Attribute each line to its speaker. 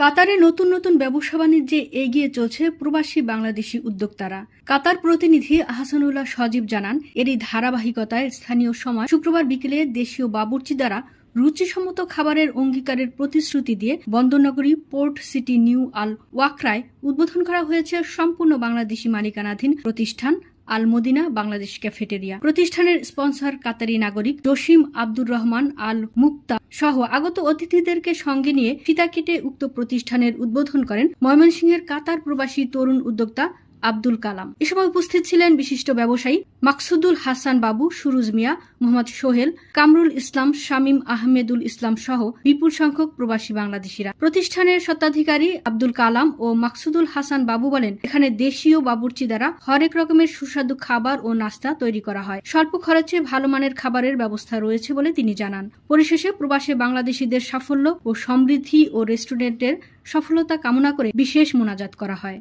Speaker 1: কাতারে নতুন নতুন ব্যবসা বাণিজ্যে এগিয়ে চলছে প্রবাসী বাংলাদেশি উদ্যোক্তারা। কাতার প্রতিনিধি আহসানুল্লাহ সজীব জানান, এরই ধারাবাহিকতায় স্থানীয় সময় শুক্রবার বিকেলে দেশীয় বাবুর্চি দ্বারা রুচিসম্মত খাবারের অঙ্গীকারের প্রতিশ্রুতি দিয়ে বন্দরনগরী পোর্ট সিটি নিউ আল ওয়াকরায় উদ্বোধন করা হয়েছে সম্পূর্ণ বাংলাদেশি মালিকানাধীন প্রতিষ্ঠান আল মদিনা বাংলাদেশ ক্যাফেটেরিয়া। প্রতিষ্ঠানের স্পন্সর কাতারি নাগরিক জসিম আব্দুর রহমান আল মুক্তা সহ আগত অতিথিদেরকে সঙ্গে নিয়ে ফিতা কেটে উক্ত প্রতিষ্ঠানের উদ্বোধন করেন ময়মনসিংহের কাতার প্রবাসী তরুণ উদ্যোক্তা আব্দুল কালাম। এ সময় উপস্থিত ছিলেন বিশিষ্ট ব্যবসায়ী মাকসুদুল হাসান বাবু, সুরুজ মিয়া, মোহাম্মদ সোহেল, কামরুল ইসলাম, শামীম আহমেদুল ইসলাম সহ বিপুল সংখ্যক প্রবাসী বাংলাদেশিরা। প্রতিষ্ঠানের স্বত্বাধিকারী আব্দুল কালাম ও মাকসুদুল হাসান বাবু বলেন, এখানে দেশীয় বাবুর্চি দ্বারা হরেক রকমের সুস্বাদু খাবার ও নাস্তা তৈরি করা হয়। স্বল্প খরচে ভালো মানের খাবারের ব্যবস্থা রয়েছে বলে তিনি জানান। পরিশেষে প্রবাসী বাংলাদেশিদের সাফল্য ও সমৃদ্ধি ও রেস্টুরেন্টের সফলতা কামনা করে বিশেষ মোনাজাত করা হয়।